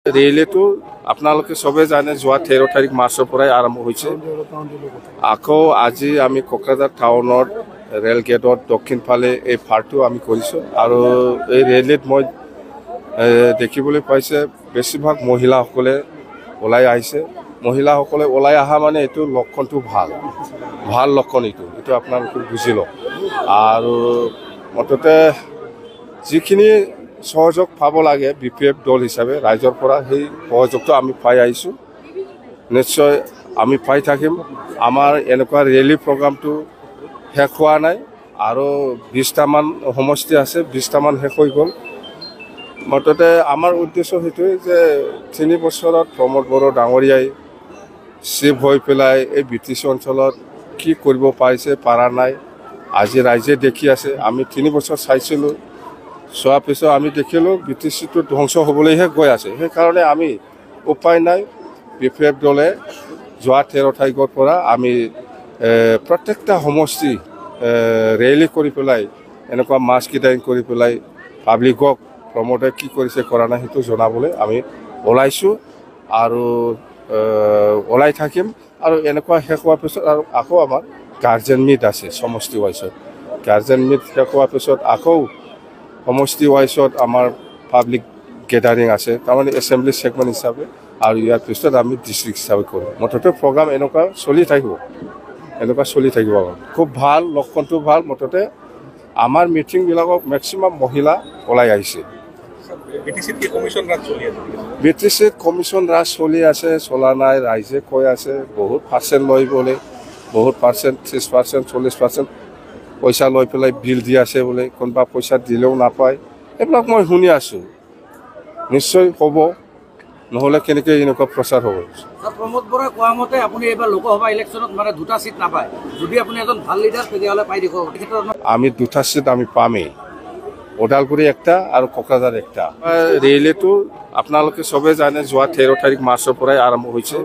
ৰেলীটো আপোনালোকে সবে জানে যোৱা 13 তাৰিখ মাৰ্চৰ পৰাই আৰম্ভ হৈছে। আকৌ আজি আমি কোকৰাঝাৰ টাউনত ৰেল গেটত দক্ষিণ ফালে এই ফাৰটো আমি কৰিছোঁ আৰু এই ৰেলীত মই দেখিবলৈ পাইছে বেছিভাগ মহিলাসকলে ওলাই আহিছে। মহিলাসকলে ওলাই অহা মানে এইটো লক্ষণটো ভাল লক্ষণ এইটো আপোনালোকে বুজি লওক। আৰু মুঠতে যিখিনি সহযোগ পাব লাগে বিপিএফ দল হিচাপে ৰাইজৰ পৰা সেই সহযোগটো আমি পাই আহিছোঁ। নিশ্চয় আমি পাই থাকিম। আমাৰ এনেকুৱা ৰেলী প্ৰগ্ৰামটো শেষ হোৱা নাই আৰু 20টামান সমষ্টি আছে, 20টামান শেষ হৈ গ'ল। মুঠতে আমাৰ উদ্দেশ্য সেইটোৱে যে 3 বছৰত প্ৰমোদ বড়ো ডাঙৰীয়াই চিফ হৈ পেলাই এই BTC অঞ্চলত কি কৰিব পাৰিছে পাৰা নাই আজি ৰাইজে দেখি আছে। আমি 3 বছৰ চাইছিলোঁ, চোৱাৰ পিছত আমি দেখিলোঁ BTCটো ধ্বংস হ'বলৈহে গৈ আছে। সেইকাৰণে আমি উপায় নাই বিপিএফ দলে যোৱা 13 তাৰিখৰ পৰা আমি প্ৰত্যেকটা সমষ্টি ৰেলী কৰি পেলাই এনেকুৱা মাছ কিটাইং কৰি পেলাই পাব্লিকক প্ৰমোদে কি কৰিছে কৰা নাই সেইটো জনাবলৈ আমি ওলাইছোঁ আৰু ওলাই থাকিম। আৰু এনেকুৱা শেষ হোৱাৰ পিছত আৰু আকৌ আমাৰ গাৰ্জেন মিট আছে সমষ্টি ৱাইজত। গাৰ্জেন মিট শেষ হোৱাৰ পিছত আকৌ সমষ্টি ৱাইজত আমাৰ পাব্লিক গেডাৰিং আছে, তাৰমানে এছেম্বলি ছেগমেণ্ট হিচাপে, আৰু ইয়াৰ পিছত আমি ডিষ্ট্ৰিক্ট হিচাপে কৰোঁ। মুঠতে প্ৰগ্ৰাম এনেকুৱা চলি থাকিব। খুব ভাল, লক্ষণটো ভাল। মুঠতে আমাৰ মিটিংবিলাকক মেক্সিমাম মহিলা ওলাই আহিছে। BTCত কমিশ্যন ৰাজ চলি আছে, চলা নাই। ৰাইজে কৈ আছে বহুত পাৰ্চেণ্ট লৈ বোলে, বহুত পাৰ্চেণ্ট 30%, 40% পইচা লৈ পেলাই বিল দি আছে বোলে, কোনোবা পইচা দিলেও নাপায়। এইবিলাক মই শুনি আছোঁ। নিশ্চয় হ'ব, নহ'লে কেনেকৈ এনেকুৱা প্ৰচাৰ হ'ব। প্ৰমোদ বড়োই কোৱা মতে আপুনি এইবাৰ লোকসভা ইলেকশ্যনত মানে 2টা ছিট নাপায়। যদি আপুনি এজন ভাল লিডাৰ তেতিয়াহ'লে পাই দিব। আমি 2টা ছিট আমি পামেই, ওদালগুৰি একটা আৰু কোকৰাঝাৰ একটা। ৰেলীটো আপোনালোকে সবে জানে যোৱা 13 তাৰিখ মাৰ্চৰ পৰাই আৰম্ভ হৈছে।